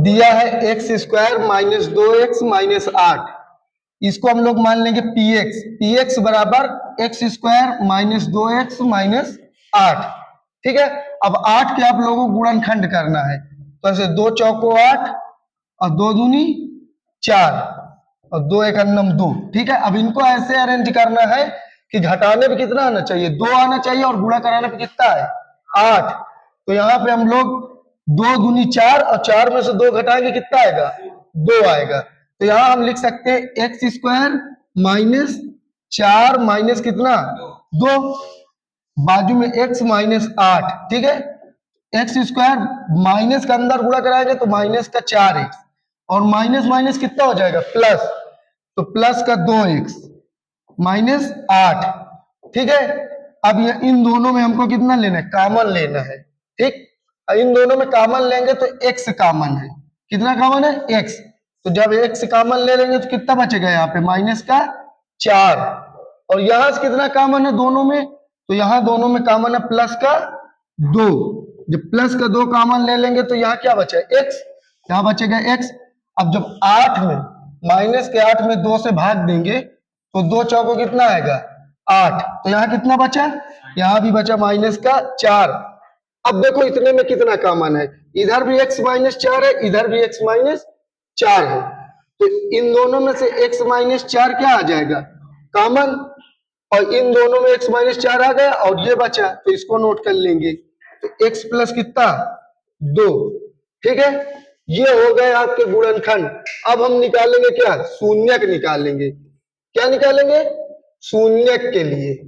दिया है x square minus 2x minus 8। इसको हम लोग मान लेंगे पी एक्स बराबर x square minus 2x minus 8। ठीक है, अब 8 के आप लोगों को गुणनखंड करना है, तो ऐसे 2 चौको 8 और 2 दूनी 4 और 2 एक अन्नम 2। ठीक है, अब इनको ऐसे अरेंज करना है कि घटाने पे कितना आना चाहिए, 2 आना चाहिए, और गुणा कराने पे कितना है 8। तो यहाँ पे हम लोग 2 दूनी 4 और 4 में से 2 घटाएंगे, कितना आएगा 2 आएगा। तो यहाँ हम लिख सकते हैं एक्स स्क्वायर माइनस 4 माइनस कितना 2, बाजू में x माइनस 8। ठीक है, एक्स स्क्वायर माइनस का अंदर गुणा कराएंगे तो माइनस का 4x, और माइनस माइनस कितना हो जाएगा प्लस, तो प्लस का 2x माइनस 8। ठीक है, अब ये इन दोनों में हमको कितना लेना है, कॉमन लेना है। ठीक, इन दोनों में कॉमन लेंगे तो x कॉमन है, कितना कॉमन है x, तो जब x कॉमन ले लेंगे तो कितना बचेगा यहाँ पे माइनस का 4, और यहां से कितना कॉमन है दोनों में, तो यहाँ दोनों में कॉमन है प्लस का 2। जब प्लस का 2 कॉमन ले लेंगे तो यहाँ क्या बचा x, यहाँ बचेगा x। अब जब 8 में माइनस के 8 में 2 से भाग देंगे तो 2 चौको कितना आएगा 8, तो यहाँ कितना बचा, यहाँ भी बचा माइनस का 4। अब देखो इतने में कितना कॉमन है, इधर भी x माइनस 4 है, इधर भी x माइनस 4 है, तो इन दोनों में से x माइनस 4 क्या आ जाएगा कॉमन, और इन दोनों में x माइनस 4 आ गया, और ये बचा तो इसको नोट कर लेंगे, तो x प्लस कितना 2। ठीक है, ये हो गए आपके गुणनखंड। अब हम निकालेंगे क्या, शून्यक निकालेंगे। क्या निकालेंगे, शून्यक के लिए।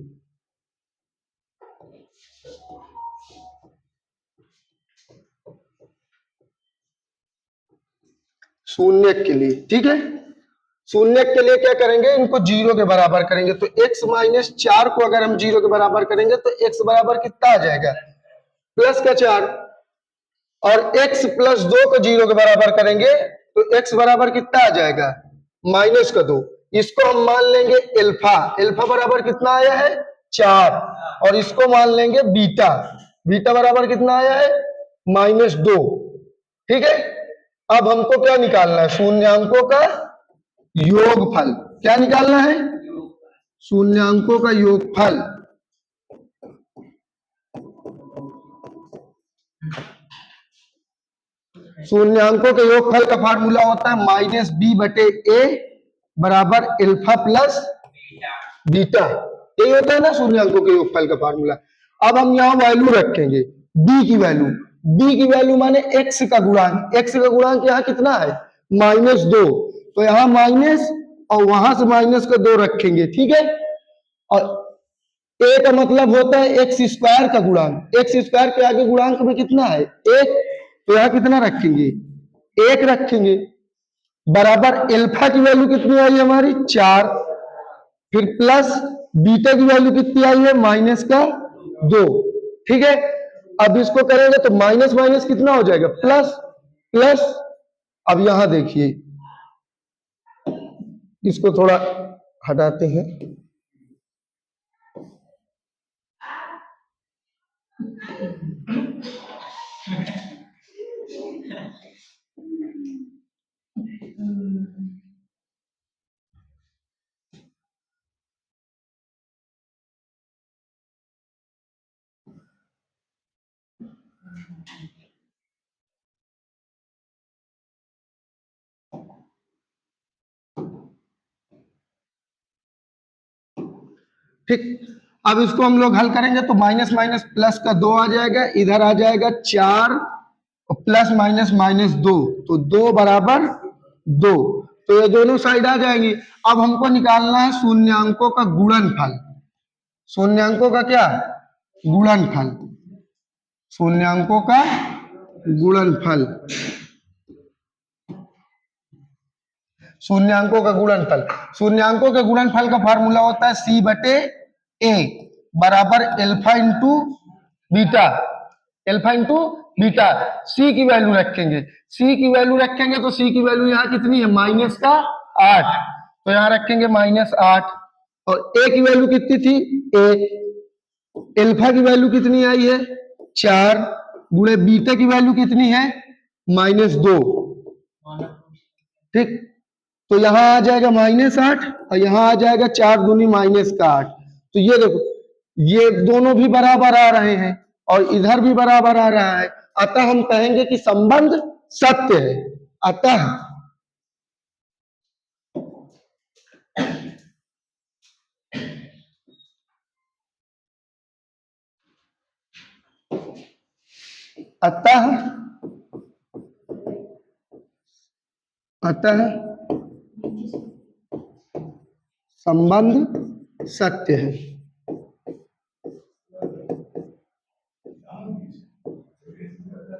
शून्यक के लिए, ठीक है, शून्यक के लिए क्या करेंगे, इनको 0 के बराबर करेंगे, तो x माइनस 4 को अगर हम 0 के बराबर करेंगे तो x बराबर कितना आ जाएगा प्लस का 4, और x प्लस 2 को 0 के बराबर करेंगे तो x बराबर कितना आ जाएगा माइनस का 2। इसको हम मान लेंगे एल्फा, एल्फा बराबर कितना आया है 4, और इसको मान लेंगे बीटा, बीटा बराबर कितना आया है माइनस 2। ठीक है, अब हमको क्या निकालना है, शून्यांकों का योगफल। क्या निकालना है, शून्यांकों का योगफल। शून्यांकों के योगफल का फार्मूला होता है माइनस बी बटे ए बराबर एल्फा प्लस बीटा, यही होता है ना शून्यांकों के योगफल का फार्मूला। अब हम यहाँ वैल्यू रखेंगे b की वैल्यू, b की वैल्यू माने x का गुणांक, x का गुणांक यहाँ कितना है माइनस 2, तो यहाँ माइनस और वहां से माइनस का 2 रखेंगे। ठीक है, और a का मतलब होता है एक्स स्क्वायर का गुणांक, एक्स स्क्वायर के आगे गुणांक में कितना है 1, तो यहाँ कितना रखेंगे 1 रखेंगे, बराबर एल्फा की वैल्यू कितनी आई हमारी 4, फिर प्लस बीटा की वैल्यू कितनी आई है माइनस का 2। ठीक है, अब इसको करेंगे तो माइनस माइनस कितना हो जाएगा प्लस, प्लस। अब यहां देखिए, इसको थोड़ा हटाते हैं, ठीक। अब इसको हम लोग हल करेंगे तो माइनस माइनस प्लस का 2 आ जाएगा, इधर आ जाएगा 4 और प्लस माइनस माइनस 2, तो 2 बराबर 2, तो ये दोनों साइड आ जाएंगी। अब हमको निकालना है शून्यांकों का गुणनफल। शून्यांकों का क्या गुणनफल, शून्यांकों का गुणनफल, शून्यांकों का गुणनफल। शून्यांकों के गुणनफल का फार्मूला होता है सी बटे ए बराबर alpha into beta, alpha into beta. C की वैल्यू रखेंगे, सी की वैल्यू रखेंगे तो सी की वैल्यू यहाँ कितनी है माइनस का 8, तो यहाँ रखेंगे माइनस 8, और ए की वैल्यू कितनी थी ए, एल्फा की वैल्यू कितनी आई है 4, गुणे बीटा की वैल्यू कितनी है -2, ठीक। तो यहाँ आ जाएगा -8 और यहाँ आ जाएगा 4 दूनी -8। तो ये देखो ये दोनों भी बराबर आ रहे हैं और इधर भी बराबर आ रहा है, अतः हम कहेंगे कि संबंध सत्य है। अतः अतः अतः संबंध सत्य है।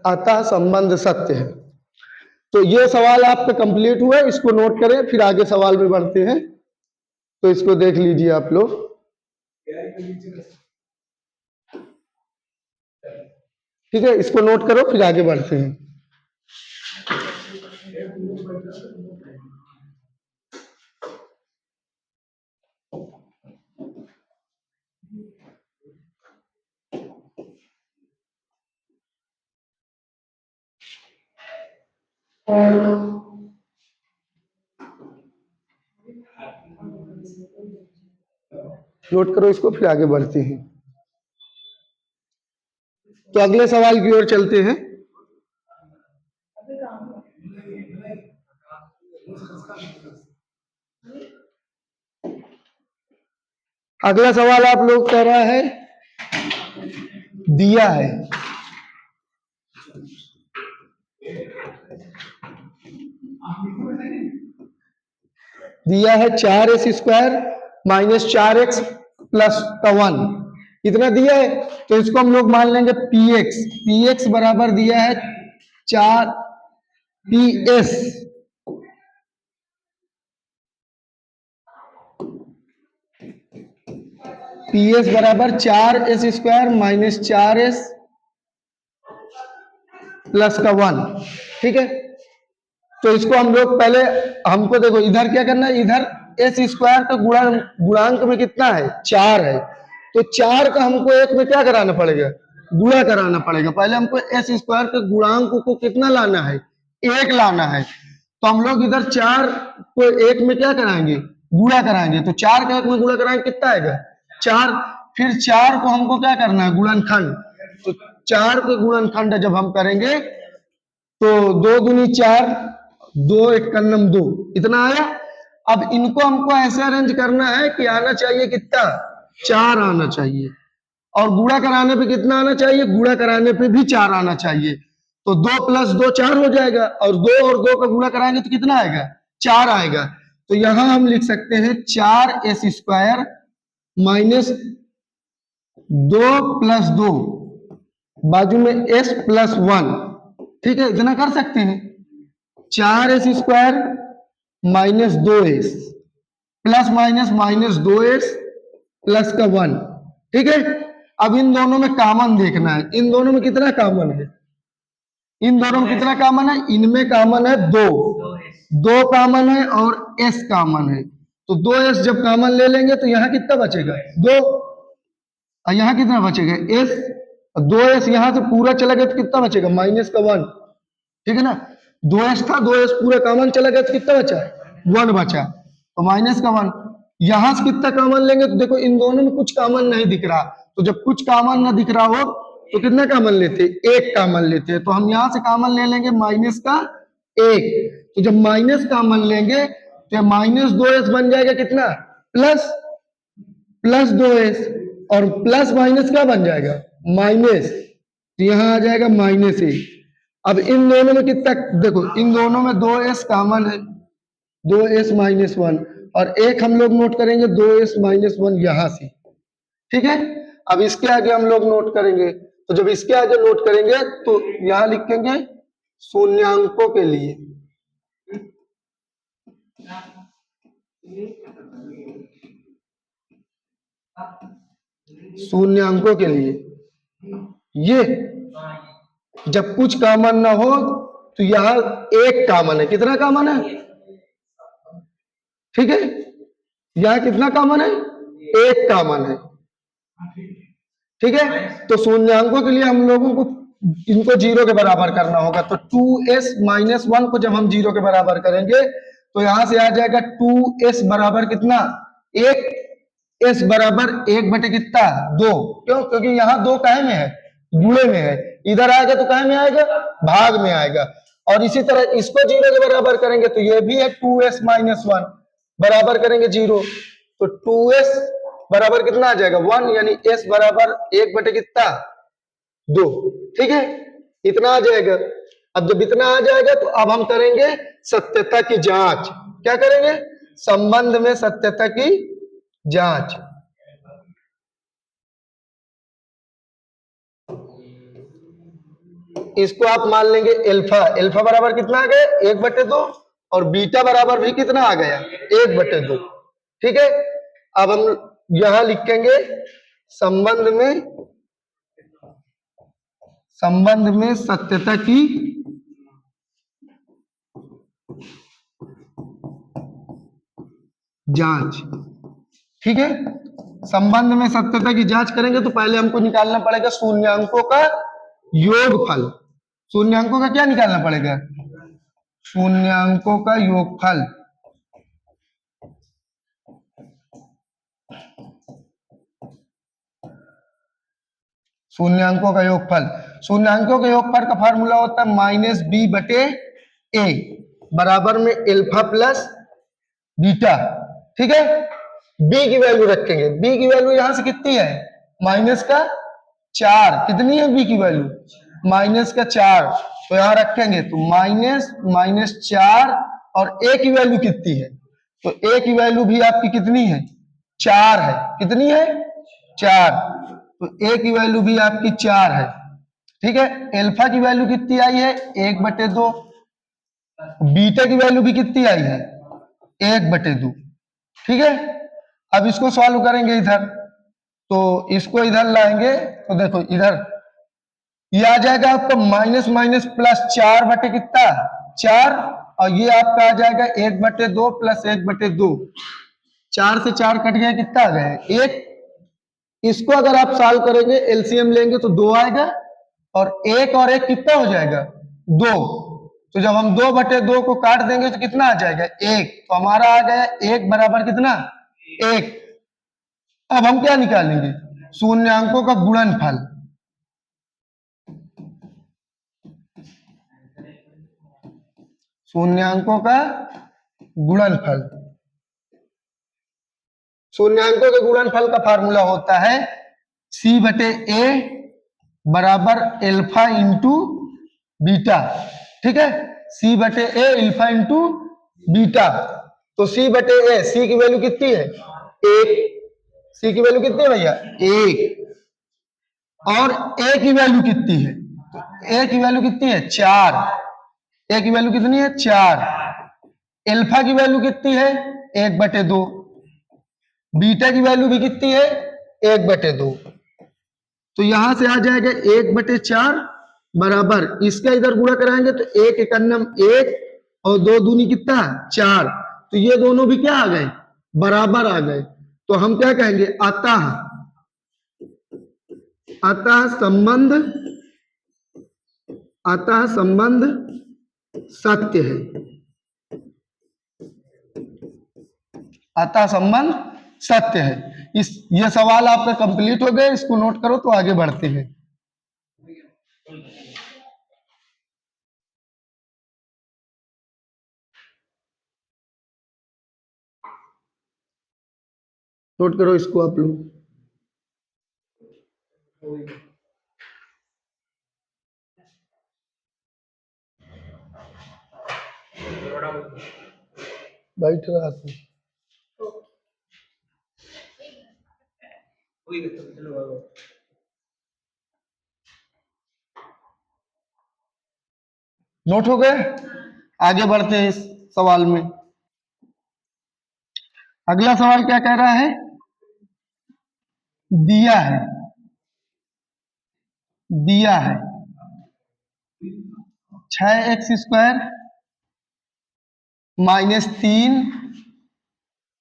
अतः संबंध सत्य है। तो ये सवाल आपका कंप्लीट हुआ, इसको नोट करें, फिर आगे सवाल में बढ़ते हैं। तो इसको देख लीजिए आप लोग, ठीक है, इसको नोट करो फिर आगे बढ़ते हैं। नोट करो इसको, फिर आगे बढ़ते हैं। तो अगले सवाल की ओर चलते हैं। अगला सवाल आप लोग कह रहा है, दिया है दिया है 4s² - 4x + 1, इतना दिया है। तो इसको हम लोग मान लेंगे px बराबर दिया है 4ps, ps बराबर 4s² - 4s + 1, ठीक है। तो इसको हम लोग पहले, हमको देखो इधर क्या करना है, इधर s² का गुणांक में कितना है 4 है, तो 4 का हमको एक में क्या कराना पड़ेगा, गुणा कराना पड़ेगा। पहले हमको s² के गुणांक को कितना लाना है, 1 लाना है। तो हम लोग इधर 4 को 1 में क्या कराएंगे, गुणा कराएंगे। तो 4 का 1 में गुणा कराएंगे, कितना आएगा 4। फिर 4 को हमको क्या करना है, गुणनखंड। तो 4 के गुणनखंड जब हम करेंगे तो 2 दूनी 4, 2 1 2, इतना आया। अब इनको हमको ऐसे अरेंज करना है कि आना चाहिए कितना, 4 आना चाहिए, और गुणा कराने पे कितना आना चाहिए, गुणा कराने पे भी 4 आना चाहिए। तो 2 + 2 4 हो जाएगा, और 2 का गुणा कराएंगे तो कितना आएगा, 4 आएगा। तो यहां हम लिख सकते हैं 4s² - 2 + 2 बाजू में s + 1, ठीक है, इतना कर सकते हैं। 4s² - 2s ± -2s + 1, ठीक है। अब इन दोनों में कॉमन देखना है, इन दोनों में कितना कॉमन है, इन दोनों में कितना कॉमन है, इनमें कॉमन है 2 कॉमन है और s कॉमन है। तो 2s जब कॉमन ले लेंगे तो यहाँ कितना बचेगा 2, और यहाँ कितना बचेगा s, 2s यहाँ से पूरा चला गया तो कितना बचेगा -1, ठीक है ना। 2s था, 2s पूरा कॉमन चला गया तो कितना बचा, 1 बचा, तो -1। यहां से कितना कॉमन लेंगे, तो देखो इन दोनों में कुछ कॉमन नहीं दिख रहा, तो जब कुछ कॉमन ना दिख रहा हो तो कितना कॉमन लेते, 1 कॉमन लेते हैं। तो हम यहां से कॉमन ले लेंगे -1। तो जब माइनस कॉमन लेंगे तो -2s बन जाएगा कितना, प्लस 2s, और प्लस माइनस क्या बन जाएगा, माइनस, तो यहां आ जाएगा -1। अब इन दोनों में कितना, देखो इन दोनों में 2s कॉमन है, 2s - 1, और एक हम लोग नोट करेंगे 2s - 1 यहां से, ठीक है। अब इसके आगे हम लोग नोट करेंगे, तो जब इसके आगे नोट करेंगे तो यहां लिखेंगे शून्याङ्कों के लिए, शून्याङ्कों के लिए, ये जब कुछ कॉमन ना हो तो यहां 1 कॉमन है, कितना कॉमन है, ठीक है, यहां कितना कॉमन है, 1 कॉमन है, ठीक है। तो शून्याङ्कों के लिए हम लोगों को इनको जीरो के बराबर करना होगा। तो 2s-1 को जब हम जीरो के बराबर करेंगे तो यहां से आ जाएगा 2s बराबर कितना, एक, s बराबर एक बटे कितना, दो। क्यों? क्योंकि यहाँ दो काहे में है, गुणे में है। इधर आएगा तो काहे में आएगा, भाग में आएगा। और इसी तरह इसको जीरो के बराबर करेंगे तो ये भी है 2s-1 बराबर करेंगे जीरो, तो 2s बराबर कितना आ जाएगा, 1, यानी s बराबर एक बटे कितना, दो। ठीक है, इतना आ जाएगा। अब जब इतना आ जाएगा तो अब हम करेंगे सत्यता की जांच। क्या करेंगे, संबंध में सत्यता की जांच। इसको आप मान लेंगे एल्फा, एल्फा बराबर कितना आ गया, एक बटे दो, और बीटा बराबर भी कितना आ गया, एक बटे दो। ठीक है, अब हम यहां लिखेंगे संबंध में सत्यता की जांच। ठीक है, संबंध में सत्यता की जांच करेंगे तो पहले हमको निकालना पड़ेगा शून्यांकों का योगफल। शून्यांकों का क्या निकालना पड़ेगा, शून्यांकों का योगफल। शून्यांकों का योगफल, शून्यांकों के योगफल का फार्मूला होता है -b/a बराबर में एल्फा प्लस बीटा। ठीक है, b की वैल्यू रखेंगे, b की वैल्यू यहां से कितनी है, -4। कितनी है b की वैल्यू, -4। तो यहां रखेंगे तो -4, और a की वैल्यू कितनी है, तो a की वैल्यू भी आपकी कितनी है, 4 है। कितनी है, 4। तो a की वैल्यू भी आपकी 4 है। ठीक है, एल्फा की वैल्यू कितनी आई है, 1/2। बीटा की वैल्यू भी कितनी आई है, 1/2। ठीक है, अब इसको सॉल्व करेंगे इधर, तो इसको इधर लाएंगे तो देखो इधर ये आ जाएगा आपका माइनस माइनस प्लस 4 बटे कितना, 4, और ये आपका आ जाएगा 1/2 प्लस 1/2। 4 से 4 कट गया, कितना आ गया, 1। इसको अगर आप सॉल्व करेंगे, एलसीएम लेंगे तो 2 आएगा, और 1 और 1 कितना हो जाएगा, 2। तो जब हम 2/2 को काट देंगे तो कितना आ जाएगा, 1। तो हमारा आ गया 1 बराबर कितना, 1। अब हम क्या निकालेंगे, शून्यांकों का गुणनफल। शून्यांकों का गुणनफल, शून्यांकों के गुणनफल का फार्मूला होता है c/a बराबर एल्फा इंटू बीटा। ठीक है, c/a एल्फा इंटू बीटा। तो c/a, c की वैल्यू कितनी है, 1। c की वैल्यू कितनी है भैया, 1। और a की वैल्यू कितनी है, तो a की वैल्यू कितनी है, 4। a की वैल्यू कितनी है, 4। एल्फा की वैल्यू कितनी है, 1/2। बीटा की वैल्यू भी कितनी है, 1/2। तो यहां से आ जाएगा 1/4 बराबर, इसका इधर गुणा कराएंगे तो 1 एकन्नम 1, और 2 दूनी कितना, 4। तो ये दोनों भी क्या आ गए, बराबर आ गए। तो हम क्या कहेंगे, अतः संबंध, अतः संबंध सत्य है। अतः संबंध सत्य है। ये सवाल आपका कंप्लीट हो गया, इसको नोट करो तो आगे बढ़ते हैं। नोट करो इसको आप लोग। बैठ रहा था, नोट हो गए, आगे बढ़ते हैं इस सवाल में। अगला सवाल क्या कह रहा है, दिया है 6x² -3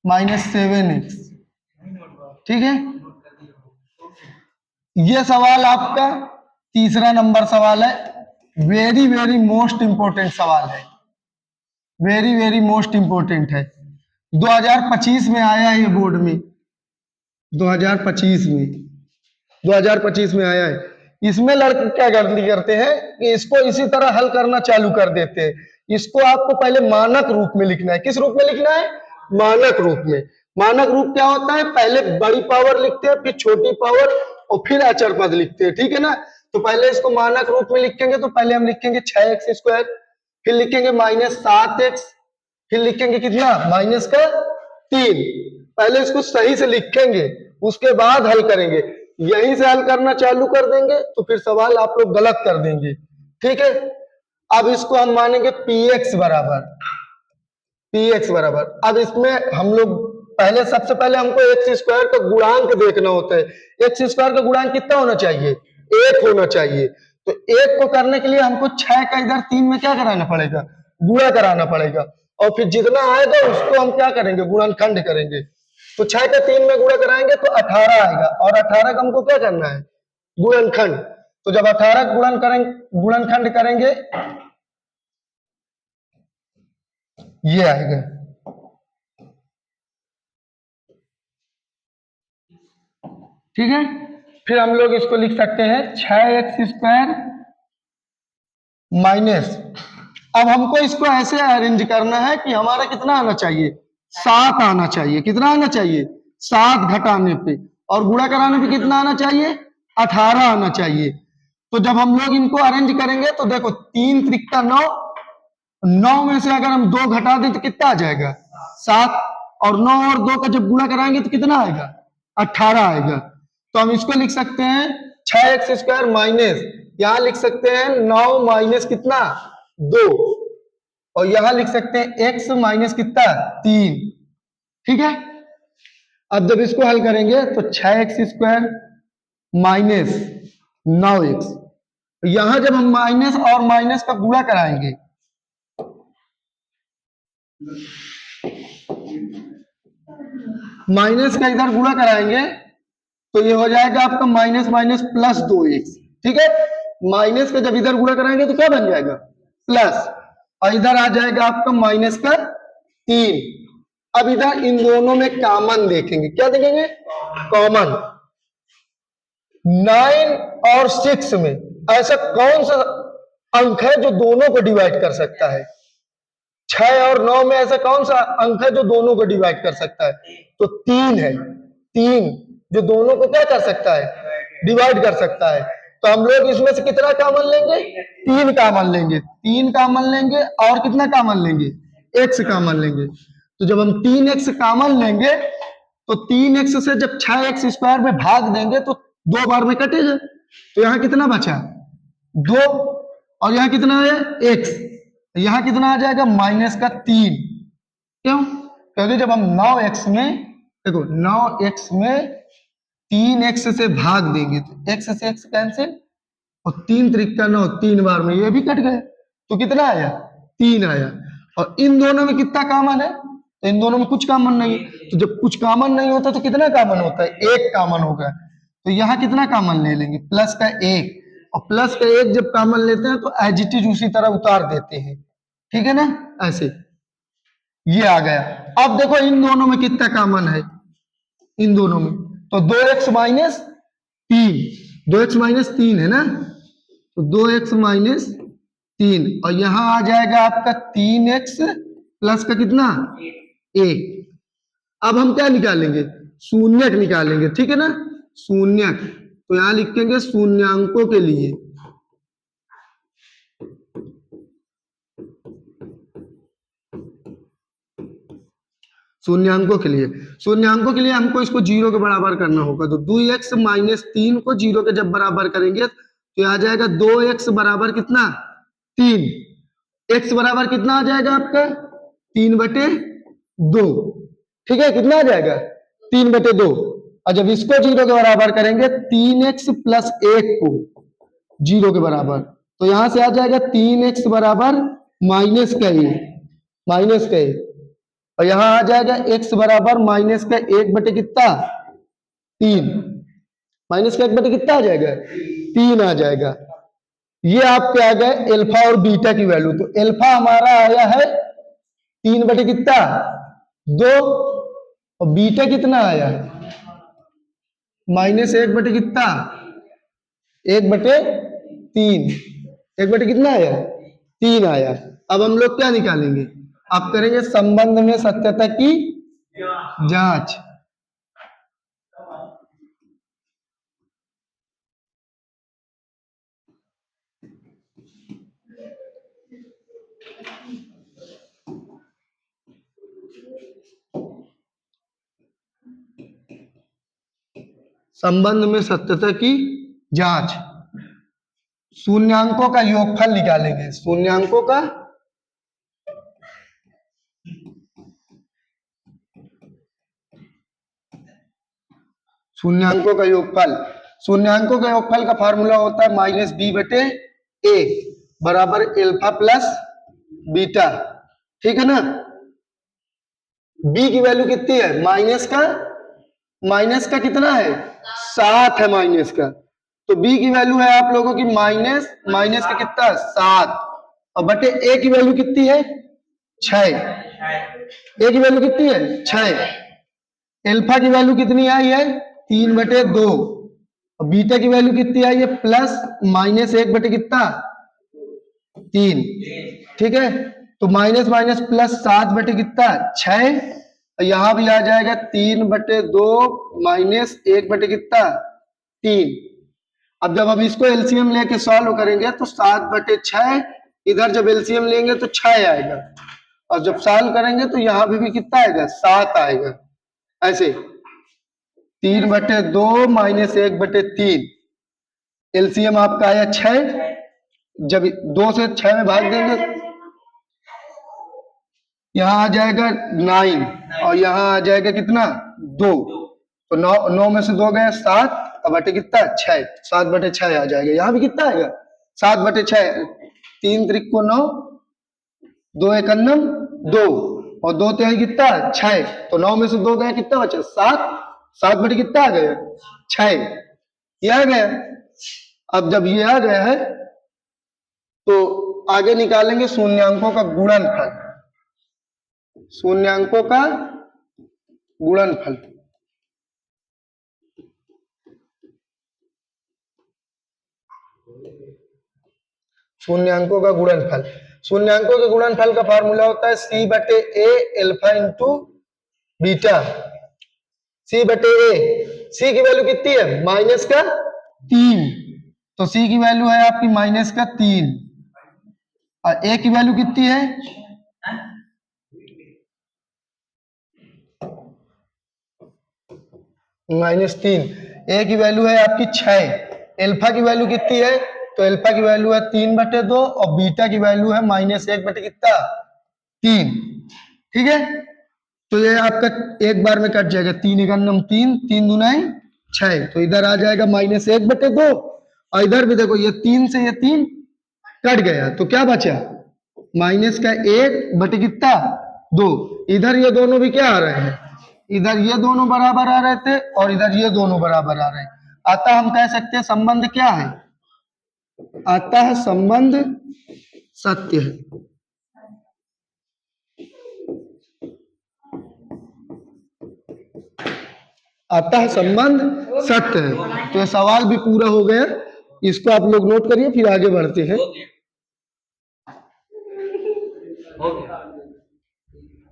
-7x। ठीक है, यह सवाल आपका तीसरा नंबर सवाल है, वेरी वेरी मोस्ट इंपॉर्टेंट सवाल है, वेरी वेरी मोस्ट इंपॉर्टेंट है। 2025 में आया है ये बोर्ड में, 2025 में, 2025 में आया है। इसमें लड़के क्या करते हैं कि इसको इसी तरह हल करना चालू कर देते हैं। इसको आपको पहले मानक रूप में लिखना है। किस रूप में लिखना है? मानक रूप में। मानक रूप क्या होता है? पहले बड़ी पावर लिखते हैं, फिर छोटी पावर और फिर अचर पद लिखते हैं, ठीक है ना। तो पहले इसको मानक रूप में लिखेंगे तो पहले हम लिखेंगे 6x², फिर लिखेंगे -7x, फिर लिखेंगे कितना? माइनस का 3। पहले इसको सही से लिखेंगे, उसके बाद हल करेंगे। यहीं से हल करना चालू कर देंगे तो फिर सवाल आप लोग गलत कर देंगे, ठीक है। अब इसको हम मानेंगे px बराबर। अब इसमें हम लोग पहले, सबसे पहले हमको x² का गुणांक देखना होता है। x² का गुणांक कितना होना चाहिए? 1 होना चाहिए। तो 1 को करने के लिए हमको 6 का इधर 3 में क्या कराना पड़ेगा? गुणा कराना पड़ेगा। और फिर जितना आएगा उसको हम क्या करेंगे? गुणनखंड करेंगे। तो 6 का 3 में गुणा कराएंगे तो 18 आएगा, और 18 का हमको क्या करना है? गुणनखंड। तो जब 18 गुणनखंड करेंगे ये आएगा, ठीक है। फिर हम लोग इसको लिख सकते हैं 6x² माइनस, अब हमको इसको ऐसे अरेंज करना है कि हमारा कितना आना चाहिए? 7 आना चाहिए। कितना आना चाहिए? 7 घटाने पे, और गुणा कराने पे कितना आना चाहिए? 18 आना चाहिए। तो जब हम लोग इनको अरेंज करेंगे तो देखो 3 त्रिका 9, 9 में से अगर हम 2 घटा दें तो कितना आ जाएगा? 7। और 9 और 2 का जब गुणा कराएंगे तो कितना आएगा? 18 आएगा। तो हम इसको लिख सकते हैं 6x² माइनस, यहां लिख सकते हैं 9 माइनस कितना? 2, और यहां लिख सकते हैं x माइनस कितना? 3, ठीक है। अब जब इसको हल करेंगे तो 6x² माइनस 9x, यहां जब हम माइनस और माइनस का गुणा कराएंगे, माइनस का इधर गुणा कराएंगे तो ये हो जाएगा आपका माइनस माइनस प्लस 2x, ठीक है। माइनस का जब इधर गुणा कराएंगे तो क्या बन जाएगा? प्लस, और इधर आ जाएगा आपका माइनस का 3। अब इधर इन दोनों में कॉमन देखेंगे, क्या देखेंगे? कॉमन। 9 और 6 में ऐसा कौन सा अंक है जो दोनों को डिवाइड कर सकता है? 6 और 9 में ऐसा कौन सा अंक है जो दोनों को डिवाइड कर सकता है? तो 3 है। 3 जो दोनों को क्या कर सकता है? डिवाइड कर सकता है। तो हम लोग इसमें से कितना कॉमन लेंगे? 3 कॉमन लेंगे। 3 कॉमन लेंगे और कितना कॉमन लेंगे? x कॉमन लेंगे। तो जब हम 3x कॉमन लेंगे तो 3x से जब 6x² में भाग देंगे तो 2 बार में कटेगा। तो यहाँ कितना बचा? 2, और यहाँ कितना है? x। यहां कितना आ जाएगा? माइनस का 3। क्यों? क्योंकि जब हम 9x में, देखो 9x में 3x से भाग देंगे तो x से x कैंसिल, और 3 त्रिका 9, 3 बार में ये भी कट गए, तो कितना आया? 3 आया। और इन दोनों में कितना कॉमन है? तो इन दोनों में कुछ कॉमन नहीं है। तो जब कुछ कॉमन नहीं होता तो कितना कॉमन होता है? 1 कॉमन होगा। तो यहाँ कितना कॉमन ले लेंगे? प्लस का 1, और प्लस का 1 जब कॉमन लेते हैं तो एज इट इज उसी तरह उतार देते हैं, ठीक है ना। ऐसे ये आ गया। अब देखो इन दोनों में कितना कॉमन है? इन दोनों में तो 2x माइनस 3, 2x माइनस 3 है ना, तो 2x माइनस 3, और यहां आ जाएगा आपका 3x प्लस का कितना? 1। अब हम क्या निकालेंगे? शून्यक निकालेंगे, ठीक है ना। शून्यक, तो यहां लिखेंगे शून्यांकों के लिए, शून्यांकों के लिए, शून्यांकों के लिए हमको इसको 0 के बराबर करना होगा। तो 2x माइनस 3 को 0 के जब बराबर करेंगे तो आ जाएगा 2x बराबर कितना? 3। x बराबर कितना आ जाएगा आपका? 3/2, ठीक है। कितना आ जाएगा? 3/2। और जब इसको 0 के बराबर करेंगे 3x प्लस 1 को 0 के बराबर, तो यहां से आ जाएगा 3x बराबर माइनस का 1, माइनस का 1, और यहां आ जाएगा x बराबर माइनस का 1 बटे कितना? 3। माइनस का 1 बटे कितना आ जाएगा? 3 आ जाएगा। ये आपके आ गए अल्फा और बीटा की वैल्यू। तो अल्फा हमारा आया है 3 बटे कितना 2, और बीटा कितना आया है -1 बटे कितना 1/3। 1 बटे कितना आया 3 आया। अब हम लोग क्या निकालेंगे, आप करेंगे संबंध में सत्यता की जांच। संबंध में सत्यता की जांच। शून्यांकों का योगफल निकालेंगे। शून्यांकों का योगफल। शून्यांकों का योगफल का फार्मूला होता है -b/a बराबर अल्फा प्लस बीटा। ठीक है ना। b की वैल्यू कितनी है माइनस का कितना है 7 है माइनस का। तो b की वैल्यू है आप लोगों की माइनस का कितना 7, और बटे a की वैल्यू कितनी है 6। a की वैल्यू कितनी है 6। अल्फा की वैल्यू कितनी आई है 3/2, और बीटा की वैल्यू कितनी आई है +(-1 बटे कितना 3)। ठीक है। तो माइनस माइनस प्लस 7 बटे कितना 6, यहां भी आ जाएगा 3/2 -1 बटे कितना 3। अब जब हम इसको एलसीएम लेके सॉल्व करेंगे तो 7/6, इधर जब एलसीएम लेंगे तो 6 आएगा, और जब सॉल्व करेंगे तो यहां भी कितना आएगा 7 आएगा। ऐसे 3/2 -1/3, एलसीएम आपका आया 6। जब 2 से 6 में भाग देंगे यहाँ आ जाएगा 9, और यहाँ आ जाएगा कितना 2। तो 9 में से 2 गया 7, और बटे कितना 6, 7/6 आ जाएगा। यहाँ भी कितना आएगा 7/6। 3 त्रिक को 9, 2 एकन्नम 2, और 2 तिहाई कितना 6। तो 9 में से 2 गया कितना बचा 7, 7 बटे कितना आ गया 6, ये आ गया। अब जब ये आ गया है तो आगे निकालेंगे शून्यांकों का गुणनफल। शून्यांकों का गुणनफल। शून्यांकों का गुणनफल। शून्यांकों के गुणनफल का फार्मूला होता है c/a alpha into beta. c/a, c की वैल्यू कितनी है -3, तो c की वैल्यू है आपकी -3, और a की वैल्यू कितनी है -3। a की वैल्यू है आपकी 6। अल्फा की वैल्यू कितनी है, तो अल्फा की वैल्यू है 3/2, और बीटा की वैल्यू है -1 बटे कितना 3। ठीक है। तो ये आपका एक बार में कट जाएगा, 3 एकन्नम 3, 3 दूनाई 6, तो इधर आ जाएगा -1/2, और इधर भी देखो ये 3 से ये 3 कट गया, तो क्या बचा -1 बटे कितना 2। इधर ये दोनों भी क्या आ रहे हैं, इधर ये दोनों बराबर आ रहे थे, और इधर ये दोनों बराबर आ रहे हैं। अतः हम कह सकते हैं संबंध क्या है, अतः संबंध सत्य है। अतः संबंध सत्य है। तो ये सवाल भी पूरा हो गया, इसको आप लोग नोट करिए, फिर आगे बढ़ते हैं।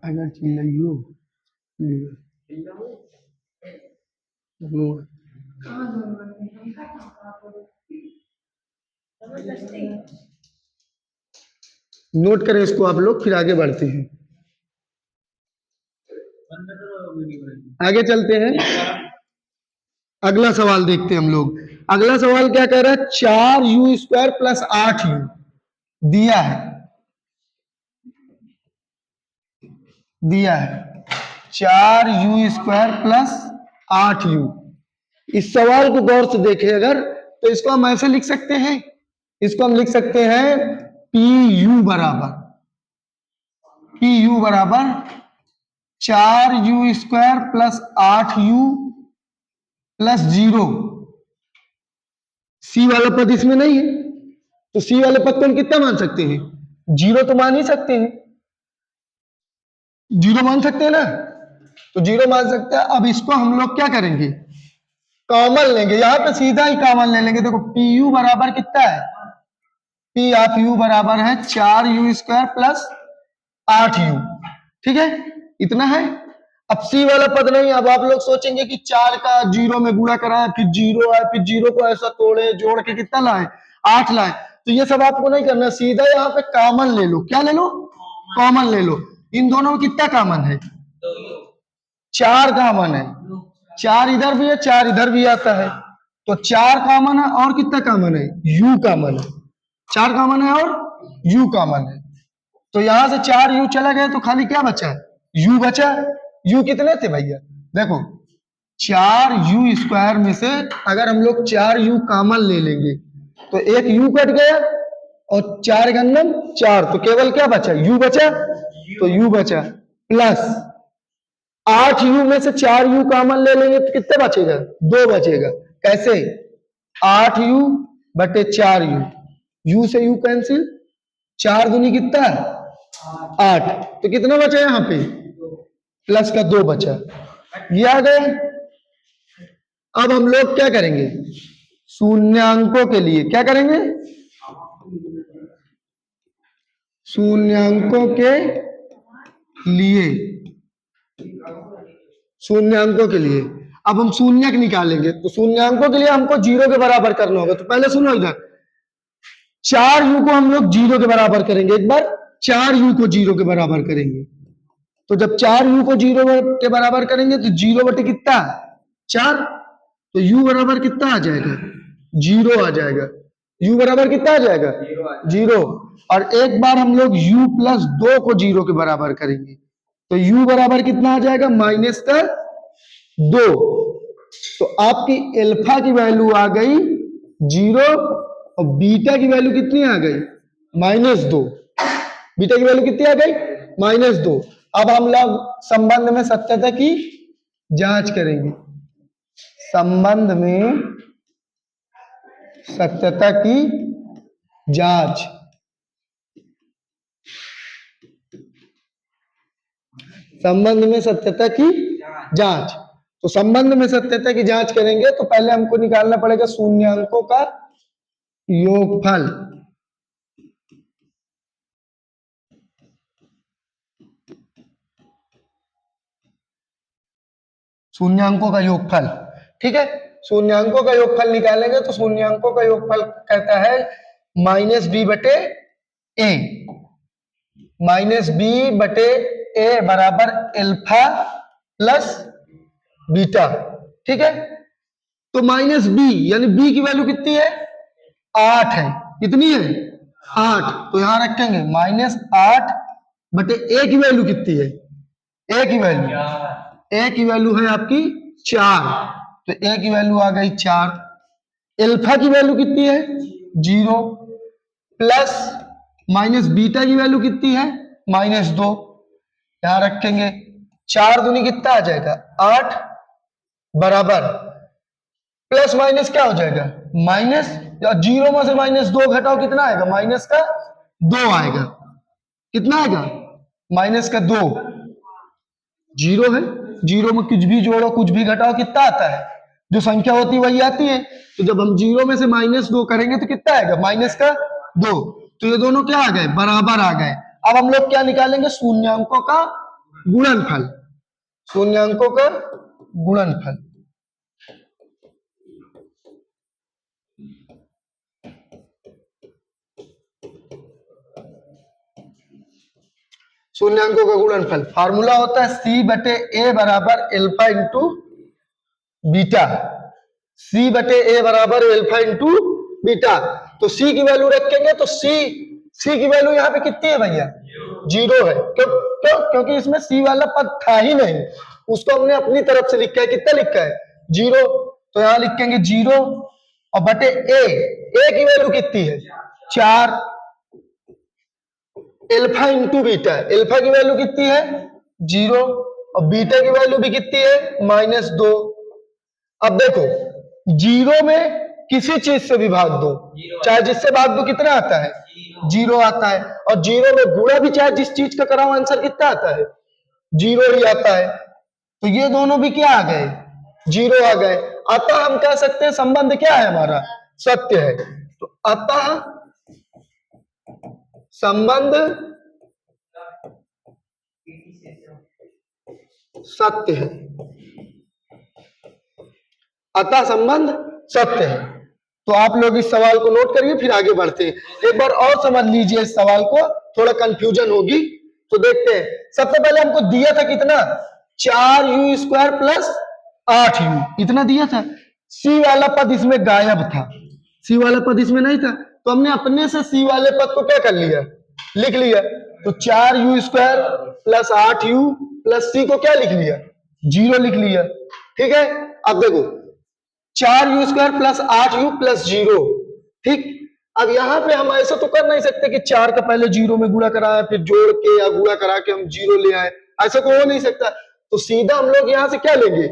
अगर चिल्लाइयो नोट करें इसको आप लोग, फिर आगे बढ़ते हैं। आगे चलते हैं, अगला सवाल देखते हैं हम लोग। अगला सवाल क्या कह रहा है, 4u² + 8u दिया है 4u² + 8u। इस सवाल को गौर से देखें अगर, तो इसको हम ऐसे लिख सकते हैं, इसको हम लिख सकते हैं PU बराबर 4u² + 8u + 0 सी वाला पद इसमें नहीं है, तो सी वाले पद को हम कितना मान सकते हैं? जीरो तो मान ही सकते हैं, जीरो मान सकते हैं ना, तो जीरो मान सकते हैं। अब इसको हम लोग क्या करेंगे? कॉमन लेंगे, यहां पे सीधा ही कॉमन ले लेंगे। देखो पी यू बराबर कितना है? पी ऑफ यू बराबर है 4u² प्लस 8u, ठीक है, इतना है। अब सी वाला पद नहीं, अब आप लोग सोचेंगे कि 4 का जीरो में गुणा कराए, फिर जीरो है, फिर जीरो को ऐसा तोड़े जोड़ के कितना लाए? 8 लाए, तो ये सब आपको नहीं करना, सीधा यहाँ पे कॉमन ले लो। क्या ले लो? कॉमन ले लो। इन दोनों में कितना कॉमन है? 4 कॉमन है। 4 इधर भी है, 4 इधर भी आता है, तो 4 कॉमन है और कितना कॉमन है? u कॉमन है। 4 कॉमन है और u कॉमन है, तो यहां से 4u चला गया, तो खाली क्या बचा? u बचा। u कितने थे भैया? देखो 4u² में से अगर हम लोग 4u कॉमन ले लेंगे तो एक u कट गया और 4 गन्नम 4, तो केवल क्या बचा? u बचा, तो u बचा प्लस 8u में से 4u कॉमन ले लेंगे तो कितना बचेगा? 2 बचेगा। कैसे? 8u बटे 4u, u से u कैंसिल, 4 दूनी कितना है? 8, तो कितना बचा यहाँ पे? प्लस का 2 बचा, ये आ गया। अब हम लोग क्या करेंगे? शून्यांकों के लिए क्या करेंगे? शून्यांकों के लिए, शून्यांकों के लिए अब हम शून्यक निकालेंगे, तो शून्यांकों के लिए हमको जीरो के बराबर करना होगा। तो पहले सुनो इधर, 4u को हम लोग जीरो के बराबर करेंगे। एक बार 4u को जीरो के बराबर करेंगे, तो जब 4u को जीरो के बराबर करेंगे तो जीरो बटे कितना? 4, तो u बराबर कितना आ जाएगा? जीरो आ जाएगा। u बराबर कितना आ जाएगा? जीरो। और एक बार हम लोग u प्लस 2 को जीरो के बराबर करेंगे, तो u बराबर कितना आ जाएगा? माइनस का 2। तो आपकी अल्फा की वैल्यू आ गई 0 और बीटा की वैल्यू कितनी आ गई? -2। बीटा की वैल्यू कितनी आ गई? -2। अब हम लोग संबंध में सत्यता की जांच करेंगे। संबंध में सत्यता की जांच, संबंध में सत्यता की जांच। तो संबंध में सत्यता की जांच करेंगे तो पहले हमको निकालना पड़ेगा शून्यांकों का योगफल। शून्यांकों का योगफल, ठीक है। शून्यांकों का योगफल निकालेंगे तो शून्यांकों का योगफल कहता है -b बटे a, -b बटे a बराबर अल्फा प्लस बीटा, ठीक है। तो -b यानी b की वैल्यू कितनी है? 8 है। कितनी है? 8, तो यहां रखेंगे -8 बटे a की वैल्यू कितनी है? a की वैल्यू, a की वैल्यू है आपकी 4, तो a की वैल्यू आ गई 4। अल्फा की वैल्यू कितनी है? 0 प्लस माइनस बीटा की वैल्यू कितनी है? -2, यहां रखेंगे। 4 दूनी कितना आ जाएगा? 8 बराबर प्लस माइनस क्या हो जाएगा? माइनस, या 0 में से -2 घटाओ कितना आएगा? माइनस का 2 आएगा। कितना आएगा? माइनस का 2। 0 है, 0 में कुछ भी जोड़ो कुछ भी घटाओ कितना आता है? जो संख्या होती है वही आती है। तो जब हम 0 में से -2 करेंगे तो कितना आएगा? माइनस का 2। तो ये दोनों क्या आ गए? बराबर आ गए। अब हम लोग क्या निकालेंगे? शून्यांकों का गुणनफल। शून्यांकों का गुणनफल। शून्यांकों का गुणनफल फार्मूला होता है c बटे a बराबर अल्फा इंटू बीटा। c बटे a बराबर अल्फा इंटू बीटा। तो c की वैल्यू रखेंगे तो c की वैल्यू यहाँ पे कितनी है भैया? 0 है। क्योंकि इसमें c वाला पद था ही नहीं, उसको हमने अपनी तरफ से लिखा है। कितना लिखा है? 0, तो यहाँ लिखेंगे 0 और बटे a की वैल्यू कितनी है? 4। अल्फा इंटू बीटा, अल्फा की वैल्यू कितनी है? 0 और बीटा की वैल्यू भी कितनी है? -2। अब देखो 0 में किसी चीज से भी भाग दो, चाहे जिससे भाग दो कितना आता है, 0 आता है। और 0 में गुणा भी चाहे जिस चीज का कराओ आंसर कितना आता है, 0 ही आता है। तो ये दोनों भी क्या आ गए, 0 आ गए। अतः हम कह सकते हैं संबंध क्या है हमारा, सत्य है। तो अतः संबंध सत्य है, अतः संबंध सत्य है। तो आप लोग इस सवाल को नोट करिए, फिर आगे बढ़ते हैं। एक बार और समझ लीजिए इस सवाल को, थोड़ा कंफ्यूजन होगी तो देखते हैं। सबसे पहले हमको दिया था कितना, 4u² प्लस 8u, इतना दिया था। सी वाला पद इसमें गायब था, सी वाला पद इसमें नहीं था, तो हमने अपने से सी वाले पद को क्या कर लिया, लिख लिया। तो 4u² प्लस 8u प्लस सी को क्या लिख लिया, 0 लिख लिया। ठीक है, अब देखो 4u² प्लस 8u प्लस 0, ठीक। अब यहां पे हम ऐसा तो कर नहीं सकते कि 4 का पहले 0 में गुणा कराए फिर जोड़ के या गुणा करा के हम 0 ले आए, ऐसा तो हो नहीं सकता। तो सीधा हम लोग यहां से क्या लेंगे,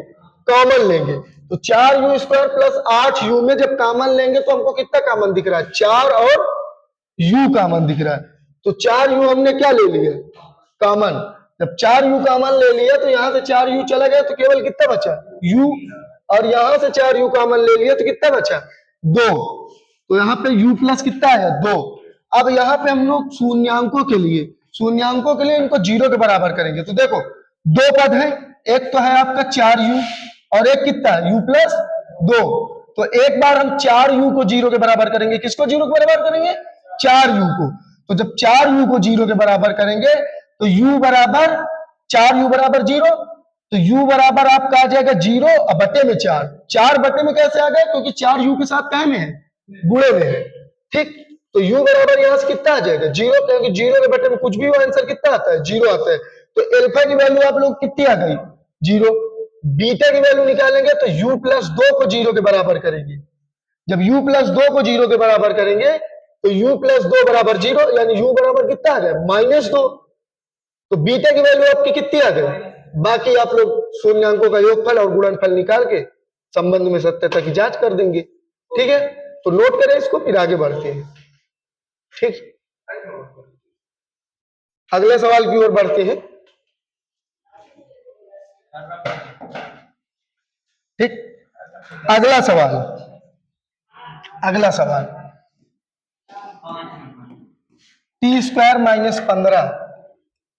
कॉमन लेंगे। तो 4u² प्लस 8u में जब कॉमन लेंगे तो हमको कितना कॉमन दिख रहा है, 4 और u कॉमन दिख रहा है। तो 4u हमने क्या ले लिया, कॉमन। जब 4u कॉमन ले लिया तो यहां से 4u चला गया, तो केवल कितना बचा, u। और यहां से 4u कॉमन ले लिया तो कितना बचा, 2। तो यहाँ पे u प्लस कितना आया, 2। अब यहाँ पे हम लोग शून्यांकों के लिए इनको 0 के बराबर करेंगे। तो देखो 2 पद है, एक तो है आपका 4u और एक कितना है, u प्लस 2। तो एक बार हम 4u को 0 के बराबर करेंगे, किसको 0 के बराबर करेंगे, 4u को। तो जब 4u को 0 के बराबर करेंगे तो u बराबर 4u बराबर 0, तो u बराबर आपका आ जाएगा 0 और बटे में 4। 4 बटे में कैसे आ गया, क्योंकि 4u के साथ काय में है, गुणे में है, ठीक। तो u बराबर यहां से कितना आ जाएगा, 0, क्योंकि 0 के बटे में कुछ भी हो आंसर कितना आता है, 0 आता है। तो अल्फा की वैल्यू आप लोग कितनी आ गई, 0। बीटा की वैल्यू निकालेंगे तो u प्लस 2 को 0 के बराबर करेंगे। जब u प्लस 2 को 0 के बराबर करेंगे तो u प्लस 2 बराबर 0, यानी u बराबर कितना आ गया, -2। तो बीटा की वैल्यू आपकी कितनी आ गई। बाकी आप लोग शून्यांकों का योगफल और गुणनफल निकाल के संबंध में सत्यता की जांच कर देंगे, ठीक है। तो नोट करें इसको, फिर आगे बढ़ते हैं, ठीक। अगले सवाल की ओर बढ़ते हैं, ठीक। अगला सवाल t² माइनस 15,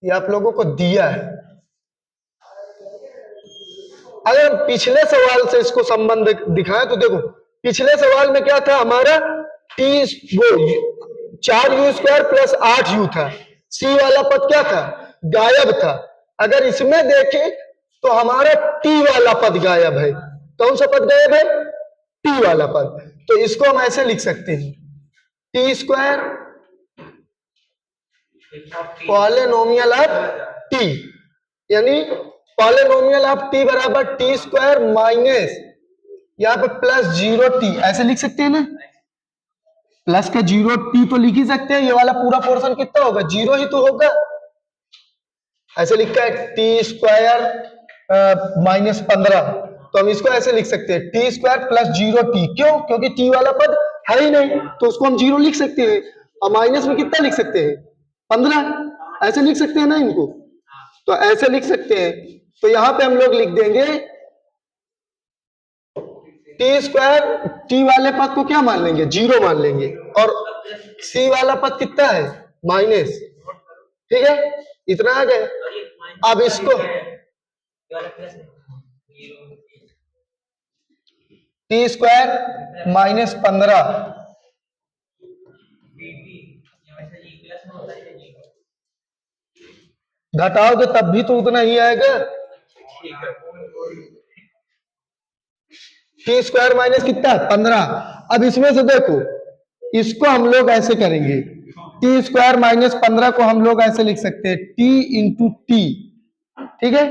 ये आप लोगों को दिया है। अगर पिछले सवाल से इसको संबंध दिखाएं तो देखो पिछले सवाल में क्या था हमारा, 4u² प्लस 8u था, सी वाला पद क्या था, गायब था। अगर इसमें देखें तो हमारा t वाला पद गायब है। कौन सा पद गायब है, t वाला पद। तो इसको हम ऐसे लिख सकते हैं, t² पॉलिनोमियल ऑफ t, यानी पॉलिनोमियल ऑफ t बराबर t² माइनस यहाँ पे प्लस 0t, ऐसे लिख सकते हैं ना। प्लस का 0t तो लिख ही सकते हैं, ये वाला पूरा पोर्शन कितना होगा, 0 ही तो होगा। ऐसे लिखा है t² माइनस 15, तो हम इसको ऐसे लिख सकते हैं t² प्लस 0t। क्यों, क्योंकि t वाला पद है ही नहीं, तो उसको हम 0 लिख सकते हैं। और माइनस में कितना लिख सकते हैं, 15, ऐसे लिख सकते हैं ना इनको। तो ऐसे लिख सकते हैं। तो यहां पे हम लोग लिख देंगे t² t वाले पद को क्या मान लेंगे, 0 मान लेंगे, और c वाला पद कितना है, माइनस, ठीक है। इतना आ गया। अब इसको t² माइनस 15 घटाओगे तब भी तो उतना ही आएगा। t² माइनस कितना, 15। अब इसमें से देखो, इसको हम लोग ऐसे करेंगे, t² माइनस 15 को हम लोग ऐसे लिख सकते हैं t इंटू टी, ठीक है,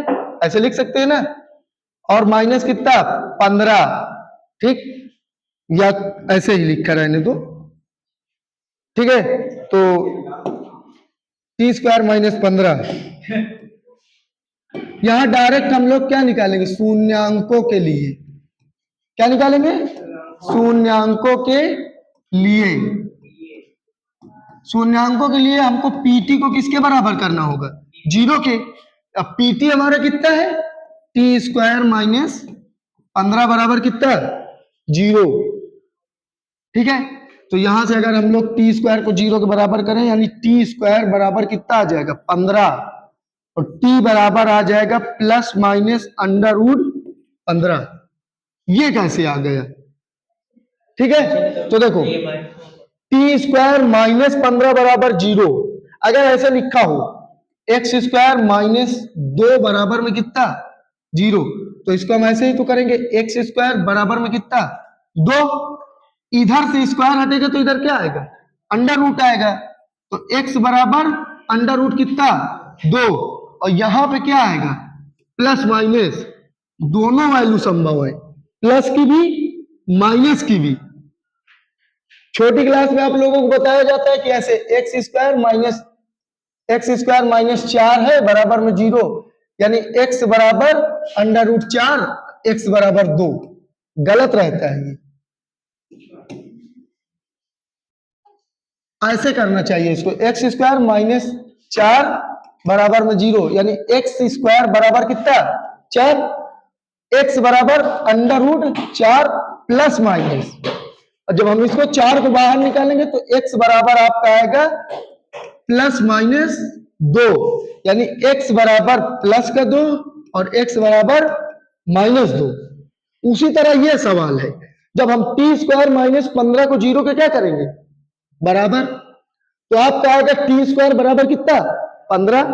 ऐसे लिख सकते हैं ना। और माइनस कितना, 15, ठीक, या ऐसे ही लिखा रहने दो, ठीक है। तो t² माइनस 15, यहां डायरेक्ट हम लोग क्या निकालेंगे, शून्यांकों के लिए क्या निकालेंगे, शून्यांकों के लिए, शून्यांकों के लिए हमको पीटी को किसके बराबर करना होगा, 0 के। अब पीटी हमारा कितना है, टी स्क्वायर माइनस 15 बराबर कितना, 0। ठीक है, तो यहां से अगर हम लोग टी स्क्वायर को 0 के बराबर करें, यानी टी स्क्वायर बराबर कितना आ जाएगा, 15, और टी बराबर आ जाएगा प्लस माइनस अंडर रूट 15। ये कैसे आ गया, ठीक है, तो देखो टी स्क्वायर माइनस 15 बराबर 0, अगर ऐसे लिखा हो एक्स स्क्वायर माइनस 2 बराबर में कितना, 0, तो इसको हम ऐसे ही तो करेंगे, एक्स स्क्वायर बराबर में कितना, 2। इधर से स्क्वायर हटेगा तो इधर क्या आएगा, अंडर रूट आएगा, तो x बराबर अंडर रूट कितना, 2, और यहां पे क्या आएगा, प्लस माइनस, दोनों वैल्यू संभव है, प्लस की भी माइनस की भी। छोटी क्लास में आप लोगों को बताया जाता है कि ऐसे एक्स स्क्वायर माइनस 4 है बराबर में 0, यानी x बराबर अंडर रूट 4, x बराबर 2, गलत रहता है ये, ऐसे करना चाहिए इसको, एक्स स्क्वायर माइनस 4 बराबर में 0, यानी एक्स स्क्वायर बराबर कितना, 4, एक्स बराबर अंडर रूट 4 प्लस माइनस, और जब हम इसको 4 को बाहर निकालेंगे तो एक्स बराबर आपका आएगा प्लस माइनस 2, यानी एक्स बराबर प्लस का 2 और एक्स बराबर माइनस 2। उसी तरह ये सवाल है, जब हम टी स्क्वायर माइनस 15 को 0 के क्या करेंगे, बराबर, तो आपका आएगा टी स्क्वायर बराबर कितना, 15,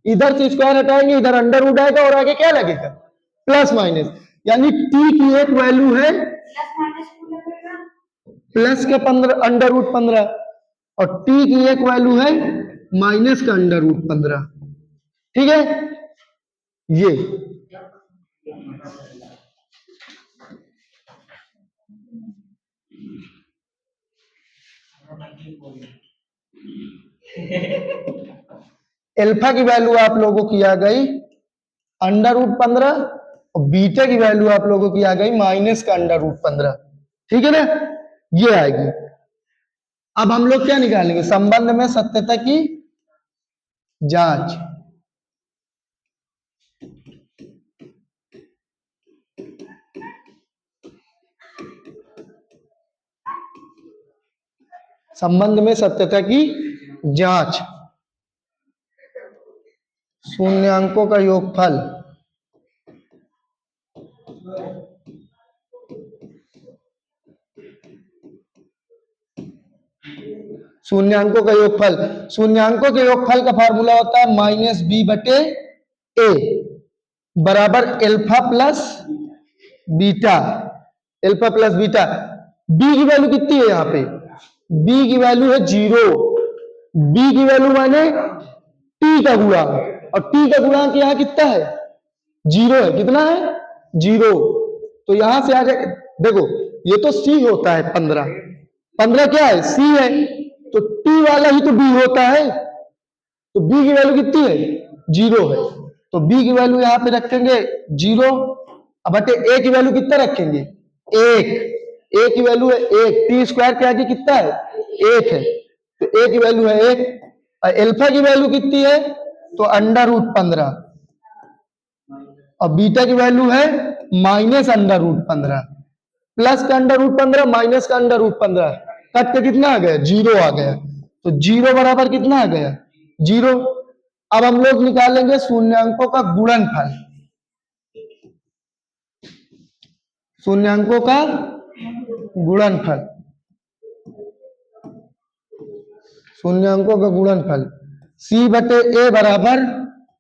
इधर से स्क्वायर हटाएंगे, इधर अंडर रूट आएगा, और आगे क्या लगेगा, प्लस माइनस, यानी टी की एक वैल्यू है प्लस का 15 अंडर रूट 15, और टी की एक वैल्यू है माइनस का अंडर रूट 15। ठीक है, ये अल्फा की वैल्यू आप लोगों की आ गई अंडर रूट 15, और बीटा की वैल्यू आप लोगों की आ गई माइनस का अंडर रूट 15। ठीक है ना, ये आएगी। अब हम लोग क्या निकालेंगे, संबंध में सत्यता की जांच। संबंध में सत्यता की जांच, शून्यांकों का योगफल, शून्यांकों का योगफल, शून्यांकों के योगफल का फार्मूला होता है माइनस बी बटे ए बराबर alpha plus beta, alpha plus beta. B की वैल्यू कितनी है यहाँ पे, बी की वैल्यू है 0, बी की वैल्यू माने टी का गुणा, और टी का गुणांक यहाँ कितना है, 0 है, कितना है, 0, तो यहां से आ जाए, देखो ये तो सी होता है 15, 15 क्या है, सी है, तो टी वाला ही तो बी होता है, तो बी की वैल्यू कितनी है, 0 है, तो बी की वैल्यू यहां पे रखेंगे 0, अब बटे ए की वैल्यू कितना रखेंगे, 1, ए की वैल्यू है 1, टी स्क्वायर के आगे कितना है, 1 है, तो ए की वैल्यू है 1, और एल्फा की वैल्यू कितनी है, तो अंडर रूट 15, और बीटा की वैल्यू है माइनस अंडर रूट 15, प्लस का अंडर रूट 15 माइनस का अंडर रूट 15, कट के कितना आ गया, 0 आ गया, तो 0 बराबर कितना आ गया, 0। अब हम लोग निकालेंगे शून्यांकों का गुणनफल, शून्यांकों का गुणनफल, शून्यांकों का गुणनफल, सी बटे ए बराबर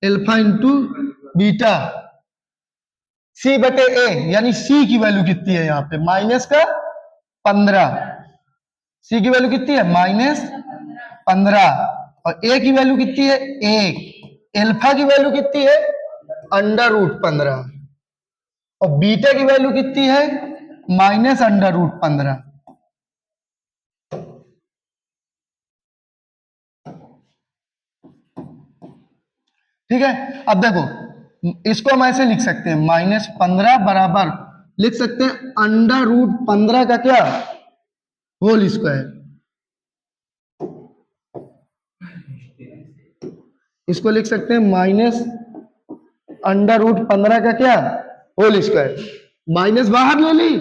एल्फा इंटू बीटा, सी बटे ए, यानी सी की वैल्यू कितनी है यहाँ पे, माइनस का 15, सी की वैल्यू कितनी है, माइनस 15, और ए की वैल्यू कितनी है, 1, एल्फा की वैल्यू कितनी है, अंडर रूट 15, और बीटा की वैल्यू कितनी है, माइनस अंडर रूट 15। ठीक है, अब देखो इसको हम ऐसे लिख सकते हैं, -15 बराबर लिख सकते हैं अंडर रूट 15 का क्या होल स्क्वायर। इसको लिख सकते हैं माइनस अंडर रूट 15 का क्या होल स्क्वायर। माइनस बाहर ले ली,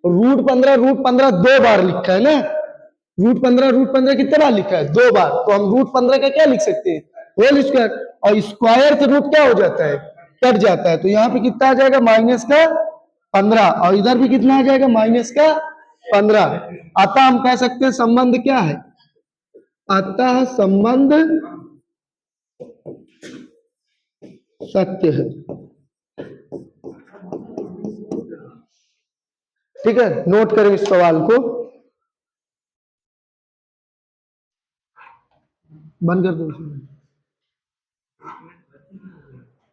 रूट 15 दो बार लिखा है ना, रूट 15 कितने बार लिखा है, दो बार, तो हम रूट 15 का क्या लिख सकते हैं होल स्क्वायर, और स्क्वायर से रूट क्या हो जाता है कट जाता है, तो यहाँ पे कितना आ जाएगा माइनस का 15, और इधर भी कितना आ जाएगा माइनस का 15। अतः हम कह सकते हैं संबंध क्या है, अतः संबंध सत्य है। ठीक है, नोट करें इस सवाल को, बंद कर दो।